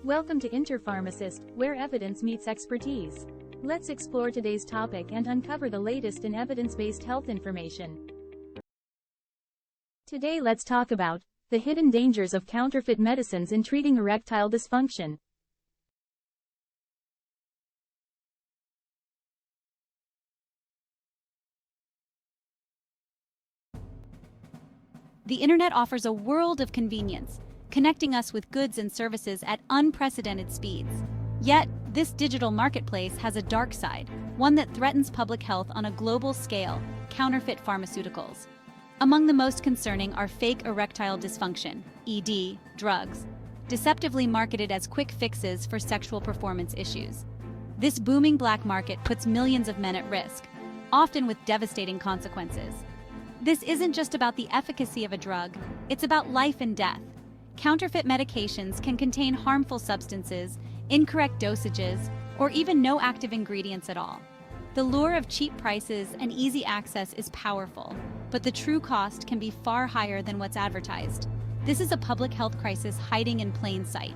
Welcome to Interpharmacist, where evidence meets expertise. Let's explore today's topic and uncover the latest in evidence-based health information. Today let's talk about the hidden dangers of counterfeit medicines in treating erectile dysfunction. The internet offers a world of convenience, connecting us with goods and services at unprecedented speeds. Yet, this digital marketplace has a dark side, one that threatens public health on a global scale: counterfeit pharmaceuticals. Among the most concerning are fake erectile dysfunction, ED, drugs, deceptively marketed as quick fixes for sexual performance issues. This booming black market puts millions of men at risk, often with devastating consequences. This isn't just about the efficacy of a drug, it's about life and death. Counterfeit medications can contain harmful substances, incorrect dosages, or even no active ingredients at all. The lure of cheap prices and easy access is powerful, but the true cost can be far higher than what's advertised. This is a public health crisis hiding in plain sight.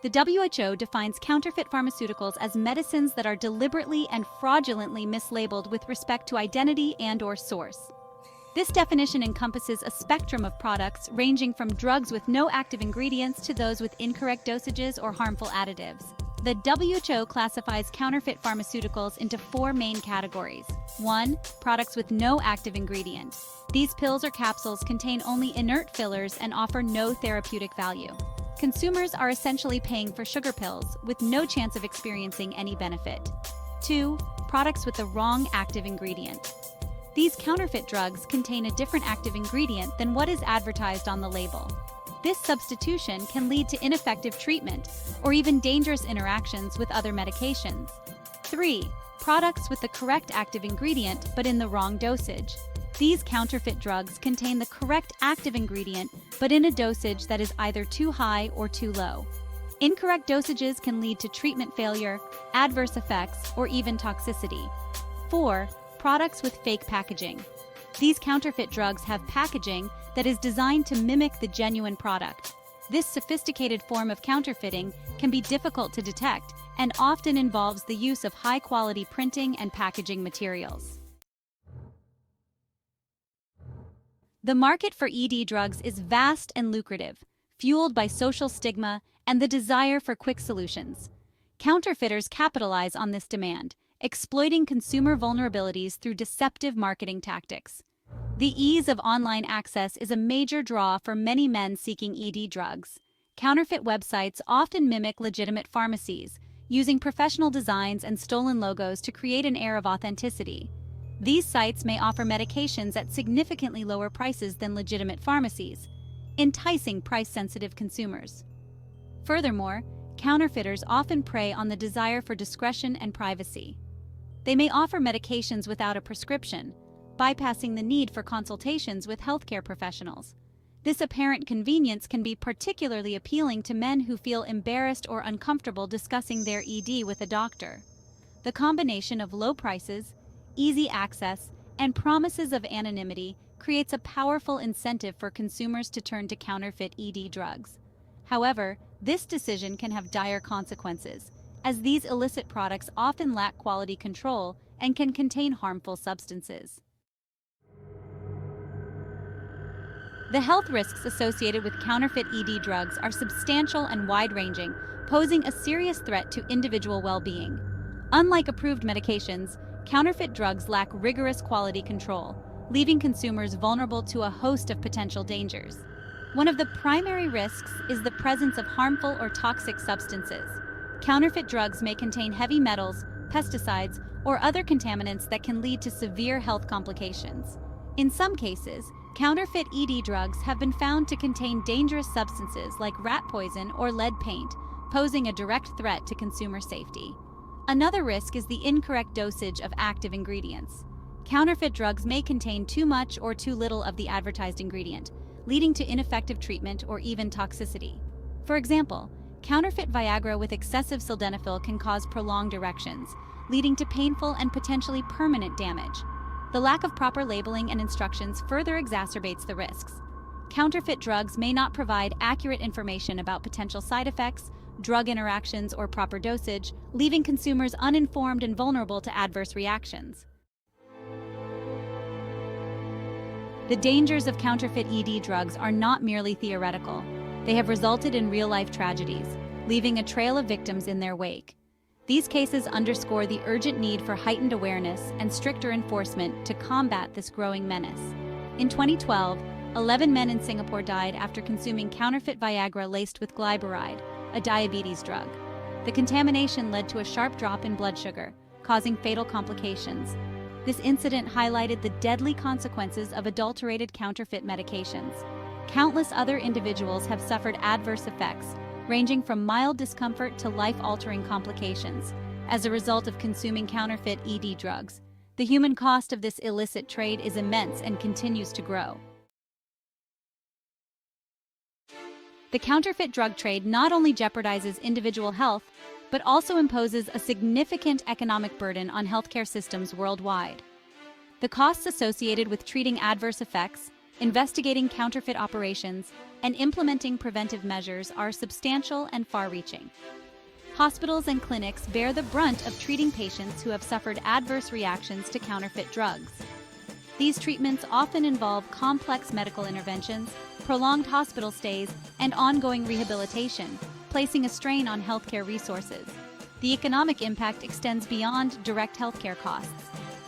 The WHO defines counterfeit pharmaceuticals as medicines that are deliberately and fraudulently mislabeled with respect to identity and/or source. This definition encompasses a spectrum of products ranging from drugs with no active ingredients to those with incorrect dosages or harmful additives. The WHO classifies counterfeit pharmaceuticals into four main categories. 1. Products with no active ingredient. These pills or capsules contain only inert fillers and offer no therapeutic value. Consumers are essentially paying for sugar pills with no chance of experiencing any benefit. 2. Products with the wrong active ingredient. These counterfeit drugs contain a different active ingredient than what is advertised on the label. This substitution can lead to ineffective treatment or even dangerous interactions with other medications. 3. Products with the correct active ingredient but in the wrong dosage. These counterfeit drugs contain the correct active ingredient but in a dosage that is either too high or too low. Incorrect dosages can lead to treatment failure, adverse effects, or even toxicity. 4. Products with fake packaging. These counterfeit drugs have packaging that is designed to mimic the genuine product. This sophisticated form of counterfeiting can be difficult to detect and often involves the use of high-quality printing and packaging materials. The market for ED drugs is vast and lucrative, fueled by social stigma and the desire for quick solutions. Counterfeiters capitalize on this demand, exploiting consumer vulnerabilities through deceptive marketing tactics. The ease of online access is a major draw for many men seeking ED drugs. Counterfeit websites often mimic legitimate pharmacies, using professional designs and stolen logos to create an air of authenticity. These sites may offer medications at significantly lower prices than legitimate pharmacies, enticing price-sensitive consumers. Furthermore, counterfeiters often prey on the desire for discretion and privacy. They may offer medications without a prescription, bypassing the need for consultations with healthcare professionals. This apparent convenience can be particularly appealing to men who feel embarrassed or uncomfortable discussing their ED with a doctor. The combination of low prices, easy access, and promises of anonymity creates a powerful incentive for consumers to turn to counterfeit ED drugs. However, this decision can have dire consequences, as these illicit products often lack quality control and can contain harmful substances. The health risks associated with counterfeit ED drugs are substantial and wide-ranging, posing a serious threat to individual well-being. Unlike approved medications, counterfeit drugs lack rigorous quality control, leaving consumers vulnerable to a host of potential dangers. One of the primary risks is the presence of harmful or toxic substances. Counterfeit drugs may contain heavy metals, pesticides, or other contaminants that can lead to severe health complications. In some cases, counterfeit ED drugs have been found to contain dangerous substances like rat poison or lead paint, posing a direct threat to consumer safety. Another risk is the incorrect dosage of active ingredients. Counterfeit drugs may contain too much or too little of the advertised ingredient, leading to ineffective treatment or even toxicity. For example, counterfeit Viagra with excessive sildenafil can cause prolonged erections, leading to painful and potentially permanent damage. The lack of proper labeling and instructions further exacerbates the risks. counterfeit drugs may not provide accurate information about potential side effects, drug interactions, or proper dosage, leaving consumers uninformed and vulnerable to adverse reactions. The dangers of counterfeit ED drugs are not merely theoretical. They have resulted in real-life tragedies, leaving a trail of victims in their wake. These cases underscore the urgent need for heightened awareness and stricter enforcement to combat this growing menace. In 2012, 11 men in Singapore died after consuming counterfeit Viagra laced with glyburide, a diabetes drug. The contamination led to a sharp drop in blood sugar, causing fatal complications. This incident highlighted the deadly consequences of adulterated counterfeit medications. Countless other individuals have suffered adverse effects, ranging from mild discomfort to life-altering complications, as a result of consuming counterfeit ED drugs. The human cost of this illicit trade is immense and continues to grow. The counterfeit drug trade not only jeopardizes individual health, but also imposes a significant economic burden on healthcare systems worldwide. The costs associated with treating adverse effects, investigating counterfeit operations, and implementing preventive measures are substantial and far-reaching. Hospitals and clinics bear the brunt of treating patients who have suffered adverse reactions to counterfeit drugs. These treatments often involve complex medical interventions, prolonged hospital stays, and ongoing rehabilitation, placing a strain on healthcare resources. The economic impact extends beyond direct healthcare costs.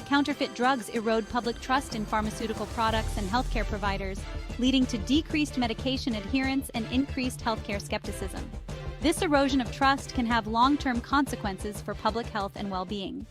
Counterfeit drugs erode public trust in pharmaceutical products and healthcare providers, leading to decreased medication adherence and increased healthcare skepticism. This erosion of trust can have long-term consequences for public health and well-being.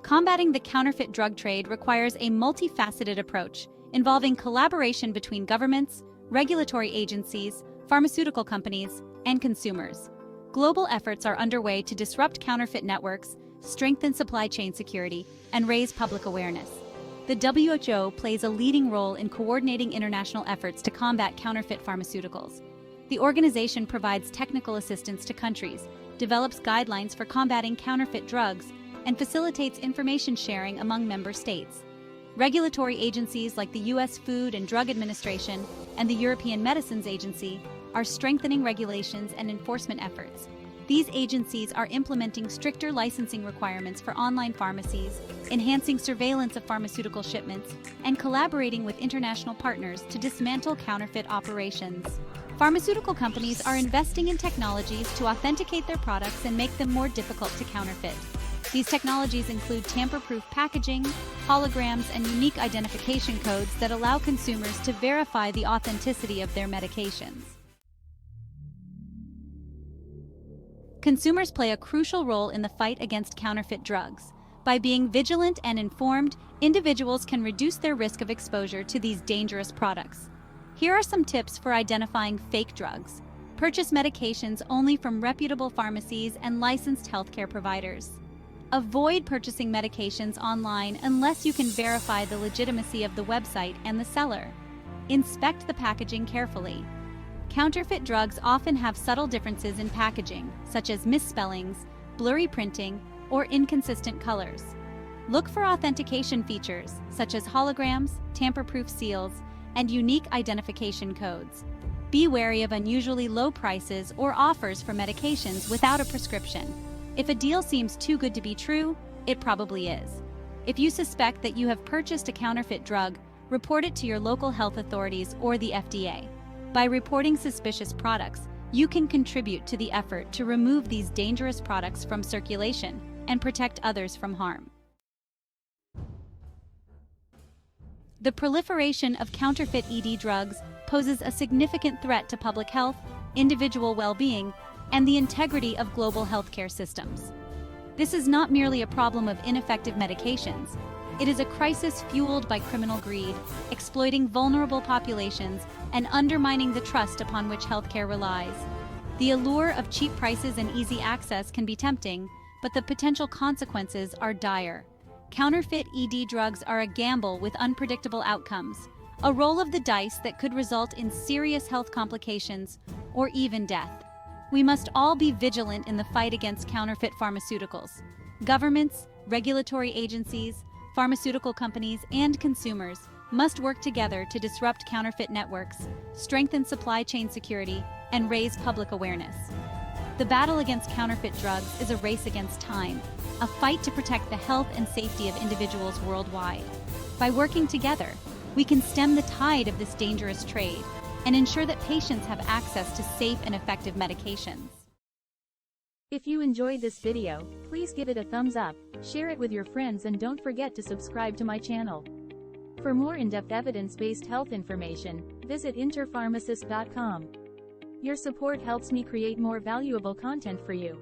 Combating the counterfeit drug trade requires a multifaceted approach, involving collaboration between governments, regulatory agencies, pharmaceutical companies, and consumers. Global efforts are underway to disrupt counterfeit networks, strengthen supply chain security, and raise public awareness. The WHO plays a leading role in coordinating international efforts to combat counterfeit pharmaceuticals. The organization provides technical assistance to countries, develops guidelines for combating counterfeit drugs, and facilitates information sharing among member states. Regulatory agencies like the U.S. Food and Drug Administration and the European Medicines Agency are strengthening regulations and enforcement efforts. These agencies are implementing stricter licensing requirements for online pharmacies, enhancing surveillance of pharmaceutical shipments, and collaborating with international partners to dismantle counterfeit operations. Pharmaceutical companies are investing in technologies to authenticate their products and make them more difficult to counterfeit. These technologies include tamper-proof packaging, holograms, and unique identification codes that allow consumers to verify the authenticity of their medications. Consumers play a crucial role in the fight against counterfeit drugs. By being vigilant and informed, individuals can reduce their risk of exposure to these dangerous products. Here are some tips for identifying fake drugs. Purchase medications only from reputable pharmacies and licensed healthcare providers. Avoid purchasing medications online unless you can verify the legitimacy of the website and the seller. Inspect the packaging carefully. Counterfeit drugs often have subtle differences in packaging, such as misspellings, blurry printing, or inconsistent colors. Look for authentication features, such as holograms, tamper-proof seals, and unique identification codes. Be wary of unusually low prices or offers for medications without a prescription. If a deal seems too good to be true, it probably is. If you suspect that you have purchased a counterfeit drug, report it to your local health authorities or the FDA. By reporting suspicious products, you can contribute to the effort to remove these dangerous products from circulation and protect others from harm. The proliferation of counterfeit ED drugs poses a significant threat to public health, individual well-being, and the integrity of global healthcare systems. This is not merely a problem of ineffective medications. It is a crisis fueled by criminal greed, exploiting vulnerable populations and undermining the trust upon which healthcare relies. The allure of cheap prices and easy access can be tempting, but the potential consequences are dire. Counterfeit ED drugs are a gamble with unpredictable outcomes, a roll of the dice that could result in serious health complications or even death. We must all be vigilant in the fight against counterfeit pharmaceuticals. Governments, regulatory agencies, pharmaceutical companies, and consumers must work together to disrupt counterfeit networks, strengthen supply chain security, and raise public awareness. The battle against counterfeit drugs is a race against time, a fight to protect the health and safety of individuals worldwide. By working together, we can stem the tide of this dangerous trade and ensure that patients have access to safe and effective medications. If you enjoyed this video, please give it a thumbs up, share it with your friends, and don't forget to subscribe to my channel. For more in-depth evidence-based health information, visit interpharmacist.com. Your support helps me create more valuable content for you.